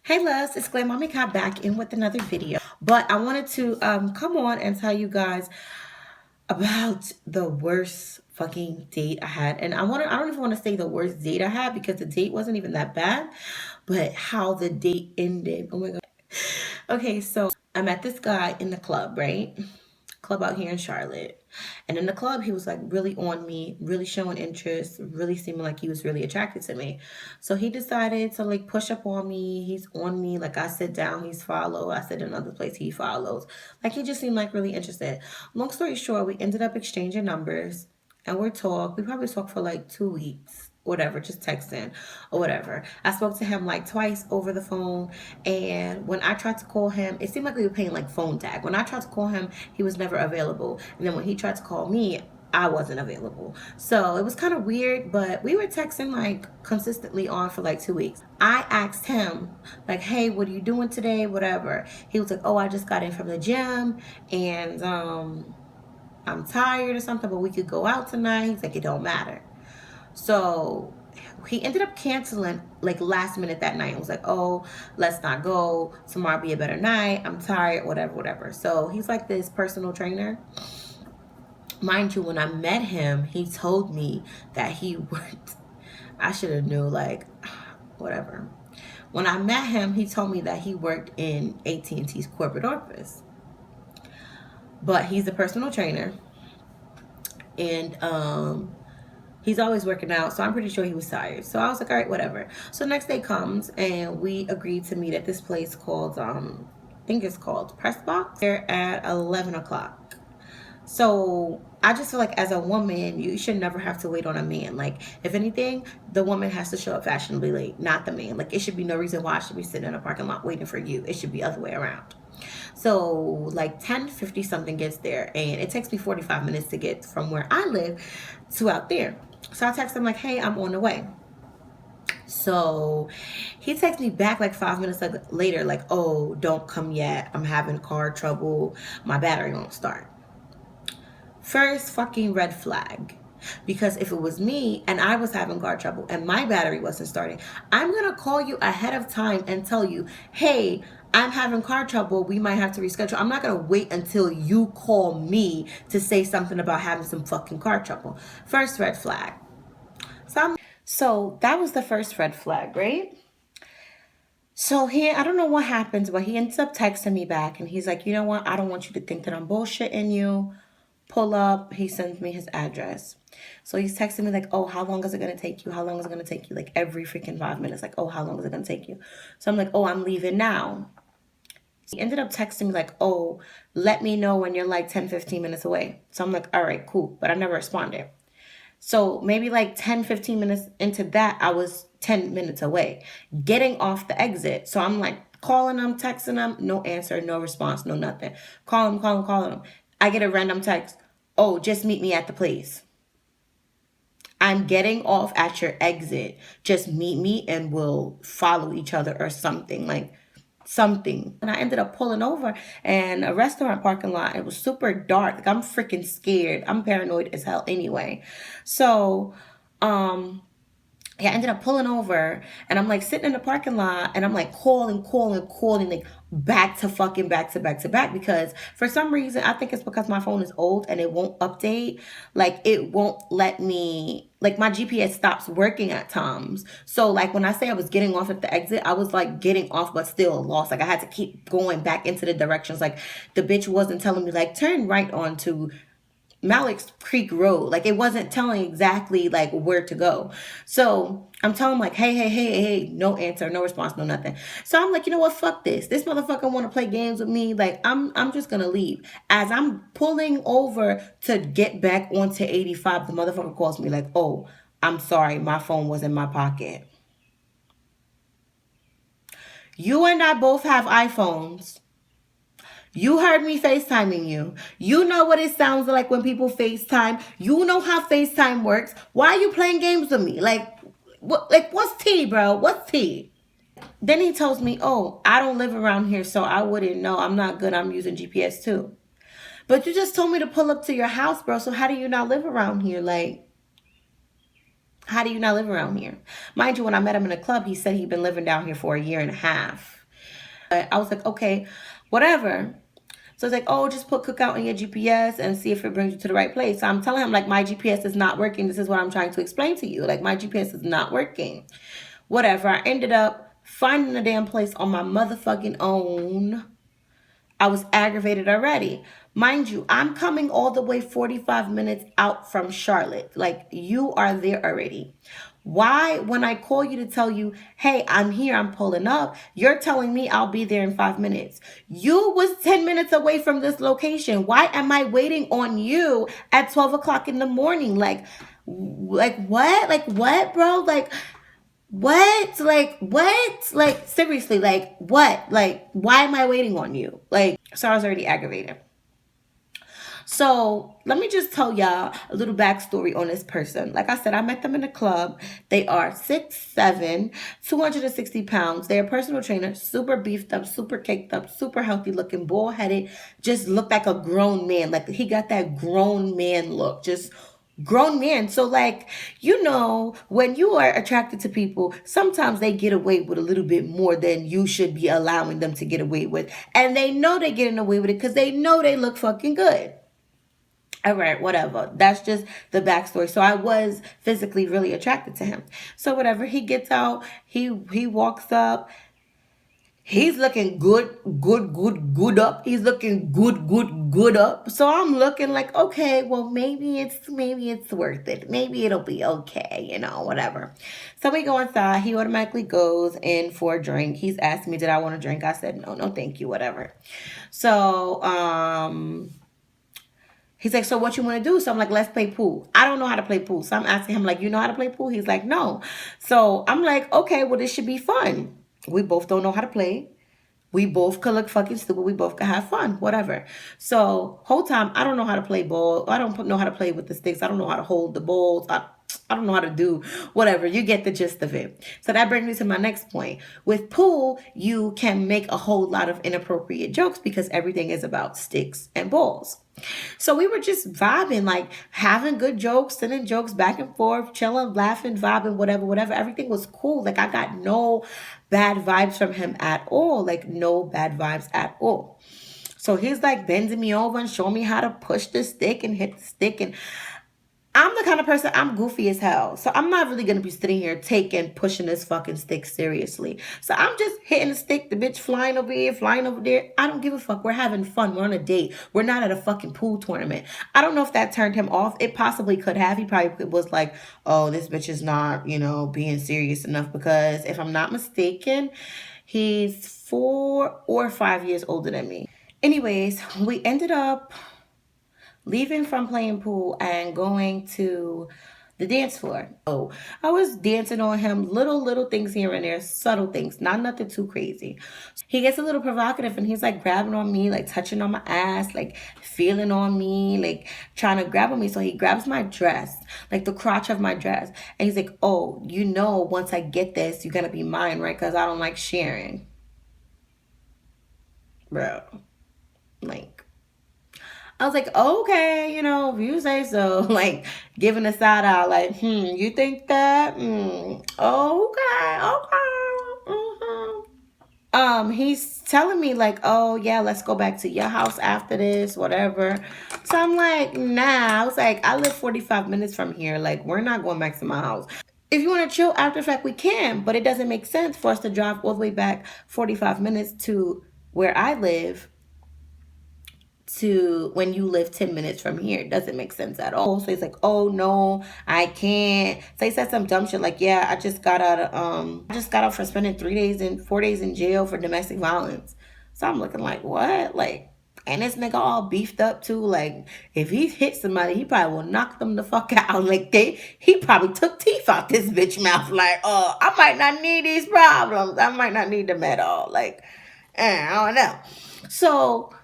Hey loves, it's Glam Mommy Cat back in with another video. But I wanted to come on and tell you guys about the worst fucking date I had. And I don't even want to say the worst date I had because the date wasn't even that bad, but how the date ended. Oh my god. Okay, so I met this guy in the club, right? Club out here in Charlotte. And in the club, he was like really on me, really showing interest, really seeming like he was really attracted to me. So he decided to like push up on me. He's on me. Like I sit down, he's follow. I sit in another place, he follows. Like he just seemed like really interested. Long story short, we ended up exchanging numbers and we probably talked for like 2 weeks, whatever, just texting or whatever. I spoke to him like twice over the phone, and when I tried to call him, it seemed like we were paying like phone tag. When I tried to call him, he was never available, and then when he tried to call me, I wasn't available. So it was kind of weird, but we were texting like consistently on for like 2 weeks. I asked him like, hey, what are you doing today, whatever. He was like, oh, I just got in from the gym, and I'm tired or something, but we could go out tonight. He's like, it don't matter. So he ended up canceling like last minute that night. It was like, oh, let's not go. Tomorrow be a better night. I'm tired, whatever, whatever. So he's like this personal trainer. Mind you, when I met him, he told me that he worked. I should have knew, like, whatever. When I met him, he told me that he worked in AT&T's corporate office. But he's a personal trainer. And he's always working out, so I'm pretty sure he was tired. So I was like, all right, whatever. So next day comes, and we agreed to meet at this place called, I think it's called Press Box. They're at 11 o'clock. So I just feel like as a woman, you should never have to wait on a man. Like, if anything, the woman has to show up fashionably late, not the man. Like, it should be no reason why I should be sitting in a parking lot waiting for you. It should be the other way around. So like 10:50 something gets there, and it takes me 45 minutes to get from where I live to out there. So I text him like, hey, I'm on the way. So he texts me back like 5 minutes later, like, oh, don't come yet. I'm having car trouble. My battery won't start. First fucking red flag. Because if it was me and I was having car trouble and my battery wasn't starting, I'm going to call you ahead of time and tell you, hey, I'm having car trouble. We might have to reschedule. I'm not going to wait until you call me to say something about having some fucking car trouble. First red flag. So that was the first red flag, right? So I don't know what happens, but he ends up texting me back, and he's like, you know what? I don't want you to think that I'm bullshitting you. Pull up. He sends me his address. So he's texting me like, oh, how long is it going to take you? How long is it going to take you? Like every freaking 5 minutes. Like, oh, how long is it going to take you? So I'm like, oh, I'm leaving now. He ended up texting me like, oh, let me know when you're like 10, 15 minutes away. So I'm like, all right, cool. But I never responded. So maybe like 10, 15 minutes into that, I was 10 minutes away, getting off the exit. So I'm like calling him, texting him, no answer, no response, no nothing. Calling him. I get a random text. Oh, just meet me at the place. I'm getting off at your exit. Just meet me and we'll follow each other or something. Like something. And I ended up pulling over in a restaurant parking lot. It was super dark. Like, I'm freaking scared. I'm paranoid as hell anyway. So, yeah, I ended up pulling over, and I'm like sitting in the parking lot, and I'm like calling, like back to back, because for some reason, I think it's because my phone is old and it won't update. Like, it won't let me, like, my GPS stops working at times. So like when I say I was getting off at the exit, I was like getting off but still lost. Like, I had to keep going back into the directions. Like, the bitch wasn't telling me like turn right onto Malik's Creek Road. Like, it wasn't telling exactly like where to go. So I'm telling him like, hey, no answer, no response, no nothing. So I'm like, you know what? Fuck this. This motherfucker want to play games with me. Like, I'm just gonna leave. As I'm pulling over to get back onto 85, the motherfucker calls me like, oh, I'm sorry, my phone was in my pocket. You and I both have iPhones. You heard me FaceTiming you. You know what it sounds like when people FaceTime. You know how FaceTime works. Why are you playing games with me? Like, what's tea, bro? What's tea? Then he tells me, oh, I don't live around here, so I wouldn't know. I'm not good. I'm using GPS too. But you just told me to pull up to your house, bro. So how do you not live around here? Like, How do you not live around here? Mind you, when I met him in a club, he said he'd been living down here for a year and a half. But I was like, okay, whatever. So it's like, oh, just put Cookout in your GPS and see if it brings you to the right place. So I'm telling him, like, my GPS is not working. This is what I'm trying to explain to you. Like, my GPS is not working. Whatever. I ended up finding the damn place on my motherfucking own. I was aggravated already. Mind you, I'm coming all the way 45 minutes out from Charlotte. Like, you are there already. Why, when I call you to tell you, hey, I'm here, I'm pulling up, you're telling me I'll be there in 5 minutes? You was 10 minutes away from this location. Why am I waiting on you at 12 o'clock in the morning? Like what? Like what, bro? Like, what? Like, what? Like, seriously, like, what? Like, why am I waiting on you? Like, so I was already aggravated. So let me just tell y'all a little backstory on this person. Like I said, I met them in a club. They are 6'7", 260 pounds. They're a personal trainer, super beefed up, super caked up, super healthy looking, bald headed, just looked like a grown man. Like he got that grown man look, just grown men. So like, you know, when you are attracted to people, sometimes they get away with a little bit more than you should be allowing them to get away with. And they know they're getting away with it because they know they look fucking good. All right, whatever. That's just the backstory. So I was physically really attracted to him. So whatever, he gets out, he walks up. He's looking good, good up. He's looking good up. So I'm looking like, okay, well, maybe it's worth it. Maybe it'll be okay, you know, whatever. So we go inside. He automatically goes in for a drink. He's asked me, did I want a drink? I said, no, thank you, whatever. So, he's like, so what you want to do? So I'm like, let's play pool. I don't know how to play pool. So I'm asking him, like, you know how to play pool? He's like, no. So I'm like, okay, well, this should be fun. We both don't know how to play. We both could look fucking stupid. We both could have fun, whatever. So whole time, I don't know how to play ball. I don't know how to play with the sticks. I don't know how to hold the balls. I don't know how to do whatever. You get the gist of it. So that brings me to my next point. With pool, you can make a whole lot of inappropriate jokes because everything is about sticks and balls. So we were just vibing, like having good jokes, sending jokes back and forth, chilling, laughing, vibing, whatever. Everything was cool. Like I got no bad vibes from him at all. Like no bad vibes at all. So he's like bending me over and showing me how to push the stick and hit the stick. And I'm the kind of person, I'm goofy as hell. So I'm not really going to be sitting here pushing this fucking stick seriously. So I'm just hitting the stick, the bitch flying over here, flying over there. I don't give a fuck. We're having fun. We're on a date. We're not at a fucking pool tournament. I don't know if that turned him off. It possibly could have. He probably was like, oh, this bitch is not, you know, being serious enough. Because if I'm not mistaken, he's 4 or 5 years older than me. Anyways, we ended up leaving from playing pool and going to the dance floor. Oh, I was dancing on him, little things here and there, subtle things, not nothing too crazy. He gets a little provocative and he's like grabbing on me, like touching on my ass, like feeling on me, like trying to grab on me. So he grabs my dress, like the crotch of my dress, and he's like, oh, you know, once I get this, you're gonna be mine, right? Because I don't like sharing. Bro, like, I was like, okay, you know, if you say so, like giving a side eye, like, you think that? Okay, okay. He's telling me like, oh yeah, let's go back to your house after this, whatever. So I'm like, nah. I was like, I live 45 minutes from here. Like, we're not going back to my house. If you want to chill after the fact, we can, but it doesn't make sense for us to drive all the way back 45 minutes to where I live to when you live 10 minutes from here. It doesn't make sense at all. So he's like, oh no, I can't. So he said some dumb shit like, yeah, I just got out for spending 4 days in jail for domestic violence. So I'm looking like, what? Like, and this nigga all beefed up too. Like, if he hit somebody, he probably will knock them the fuck out. Like, he probably took teeth out this bitch mouth. Like, oh, I might not need these problems. I might not need them at all. Like, I don't know. So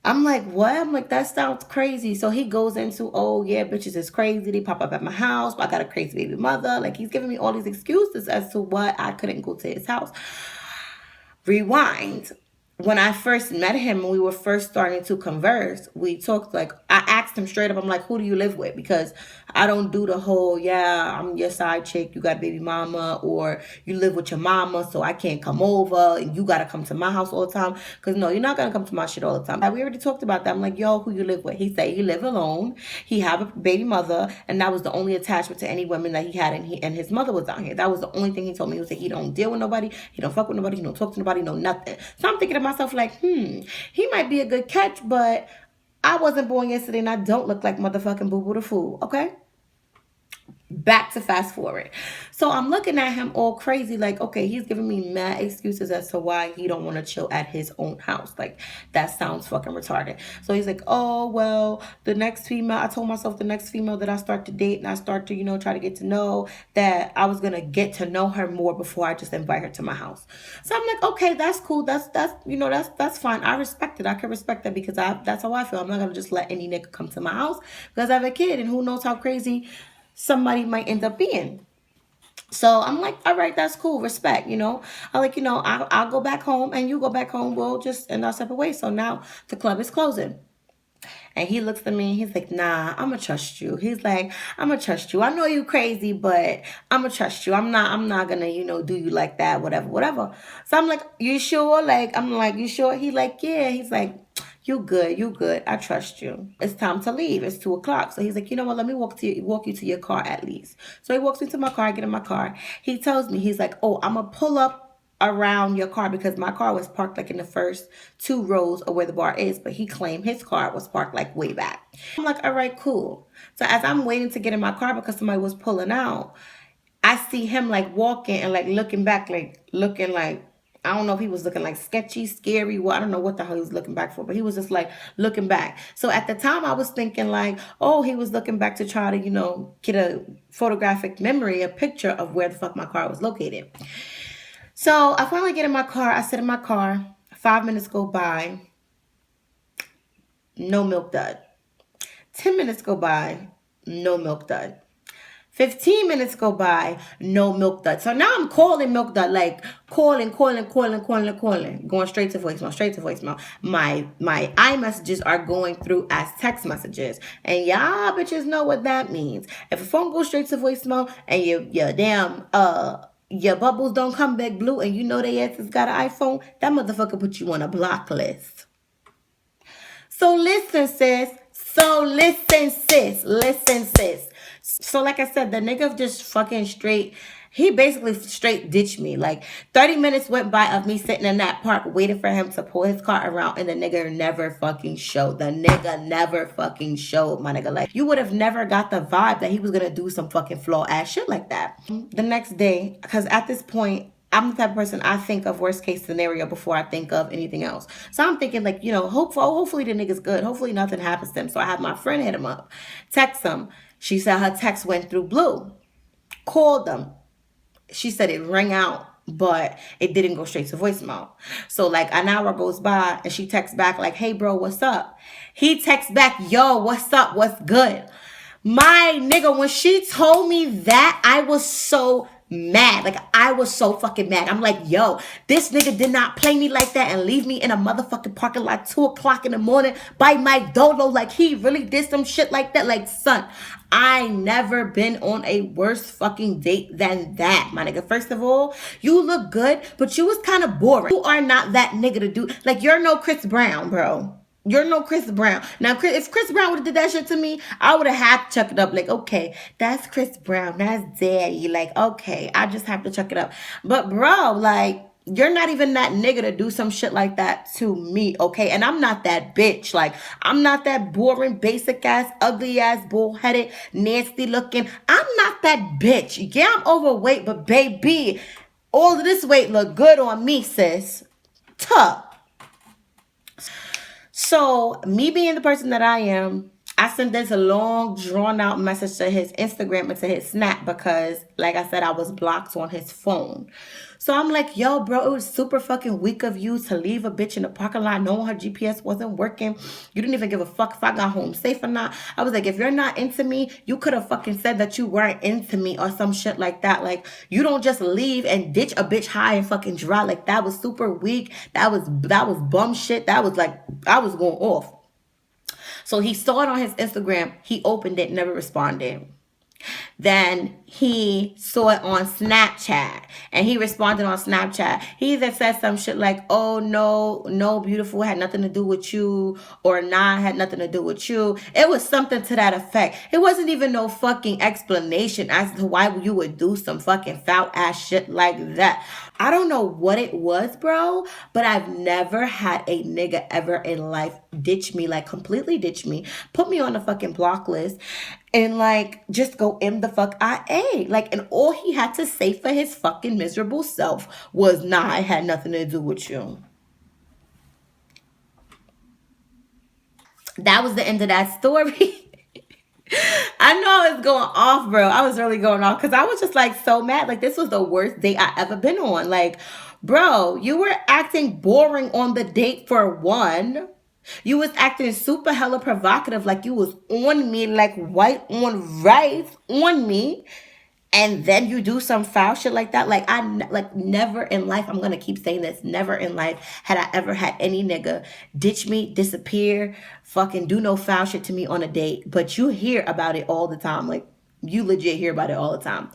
I'm like, what? I'm like, that sounds crazy. So he goes into, oh yeah, bitches is crazy. They pop up at my house. I got a crazy baby mother. Like, he's giving me all these excuses as to why I couldn't go to his house. Rewind. When I first met him and we were first starting to converse, we talked, like, I asked him straight up, I'm like, who do you live with? Because I don't do the whole, yeah, I'm your side chick, you got baby mama, or you live with your mama, so I can't come over, and you gotta come to my house all the time. Because no, you're not gonna come to my shit all the time. We already talked about that. I'm like, yo, who you live with? He said he live alone. He have a baby mother, and that was the only attachment to any women that he had, and his mother was down here. That was the only thing he told me. He was like, he don't deal with nobody, he don't fuck with nobody, he don't talk to nobody, no nothing. So I'm thinking to myself like, he might be a good catch, but I wasn't born yesterday and I don't look like motherfucking Boo Boo the Fool, okay? Back to fast forward. So I'm looking at him all crazy, like, okay, he's giving me mad excuses as to why he don't want to chill at his own house. Like, that sounds fucking retarded. So he's like, oh, well, the next female, I told myself the next female that I start to date and I start to, try to get to know, that I was going to get to know her more before I just invite her to my house. So I'm like, okay, that's cool. That's fine. I respect it. I can respect that because that's how I feel. I'm not going to just let any nigga come to my house because I have a kid and who knows how crazy somebody might end up being. So I'm like, all right, that's cool. Respect, I like, I'll go back home and you go back home. We'll just end our separate ways. So now the club is closing. And he looks at me and he's like, nah, I'm gonna trust you. He's like, I'm gonna trust you. I know you crazy, but I'm gonna trust you. I'm not gonna, do you like that, whatever, whatever. So I'm like, you sure? Like, I'm like, you sure? He like, yeah. He's like, you good. I trust you. It's time to leave. It's 2:00. So he's like, you know what? Let me walk you to your car at least. So he walks me to my car. I get in my car. He tells me, he's like, oh, I'm gonna pull up around your car because my car was parked like in the first 2 rows of where the bar is, but he claimed his car was parked like way back. I'm like, all right, cool. So as I'm waiting to get in my car because somebody was pulling out, I see him like walking and like looking back, like looking like, I don't know if he was looking like sketchy, scary. Well, I don't know what the hell he was looking back for, but he was just like looking back. So at the time I was thinking like, oh, he was looking back to try to, get a photographic memory, a picture of where the fuck my car was located. So I finally get in my car. I sit in my car. 5 minutes go by. No milk dud. 10 minutes go by. No milk dud. 15 minutes go by. No milk dud. So now I'm calling milk dud. Like calling. Going straight to voicemail. My iMessages are going through as text messages. And y'all bitches know what that means. If a phone goes straight to voicemail and your bubbles don't come back blue and you know they ass has got an iPhone, that motherfucker put you on a block list. So listen, sis. Listen, sis. So like I said, the nigga just fucking straight, he basically straight ditched me. Like 30 minutes went by of me sitting in that park waiting for him to pull his car around and the nigga never fucking showed. My nigga. Like, you would have never got the vibe that he was gonna do some fucking flaw ass shit like that. The next day, because at this point, I'm the type of person, I think of worst case scenario before I think of anything else. So I'm thinking like, hopefully the nigga's good. Hopefully nothing happens to him. So I have my friend hit him up, text him. She said her text went through blue. Called them. She said it rang out, but it didn't go straight to voicemail. So like an hour goes by and she texts back like, hey bro, what's up? He texts back, yo, what's up? What's good? My nigga, when she told me that, I was so mad. Like, I was so fucking mad. I'm like, yo, this nigga did not play me like that and leave me in a motherfucking parking lot 2:00 in the morning by my dolo. Like, he really did some shit like that. Like, son, I never been on a worse fucking date than that, my nigga. First of all, you look good, but you was kind of boring. You are not that nigga to do. Like, you're no Chris Brown, bro. You're no Chris Brown. Now, if Chris Brown would have did that shit to me, I would have had to chuck it up. Like, okay, that's Chris Brown. That's daddy. Like, okay, I just have to chuck it up. But, bro, like, you're not even that nigga to do some shit like that to me, okay? And I'm not that bitch. Like, I'm not that boring, basic ass, ugly ass, bullheaded, nasty looking. I'm not that bitch. Yeah, I'm overweight, but baby, all of this weight look good on me, sis. Tough. So, me being the person that I am, I sent this long, drawn-out message to his Instagram and to his Snap because, like I said, I was blocked on his phone. So, I'm like, yo, bro, it was super fucking weak of you to leave a bitch in the parking lot knowing her GPS wasn't working. You didn't even give a fuck if I got home safe or not. I was like, if you're not into me, you could have fucking said that you weren't into me or some shit like that. Like, you don't just leave and ditch a bitch high and fucking dry. Like, that was super weak. That was bum shit. That was like, I was going off. So he saw it on his Instagram. He opened it, never responded. Then he saw it on Snapchat and he responded on Snapchat. He either said some shit like, oh no, no, beautiful had nothing to do with you, or nah, had nothing to do with you. It was something to that effect. It wasn't even no fucking explanation as to why you would do some fucking foul ass shit like that. I don't know what it was, bro, but I've never had a nigga ever in life ditch me, like completely ditch me, put me on a fucking block list, and like just go in the fuck IA. Like, and all he had to say for his fucking miserable self was, nah, it had nothing to do with you. That was the end of that story. I know it's going off, bro. I was really going off because I was just like so mad. Like, this was the worst date I ever been on. Like, bro, you were acting boring on the date for one. You was acting super hella provocative, like you was on me, like white on rice on me. And then you do some foul shit like that. Like, like never in life, I'm gonna keep saying this, never in life had I ever had any nigga ditch me, disappear, fucking do no foul shit to me on a date. But you hear about it all the time. Like, you legit hear about it all the time.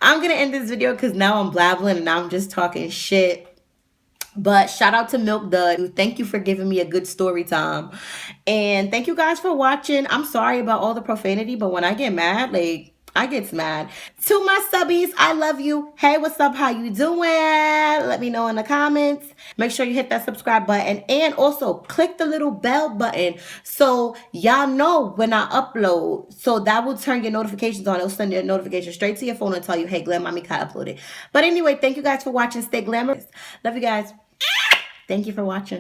I'm gonna end this video because now I'm blabbling and I'm just talking shit. But shout out to Milk Dud. Thank you for giving me a good story time. And thank you guys for watching. I'm sorry about all the profanity, but when I get mad, like, I get mad. To my subbies, I love you. Hey, what's up? How you doing? Let me know in the comments. Make sure you hit that subscribe button and also click the little bell button so y'all know when I upload. So that will turn your notifications on. It'll send your notification straight to your phone and tell you, hey, Glam Mommy Kai uploaded. But anyway, thank you guys for watching. Stay glamorous. Love you guys. Thank you for watching.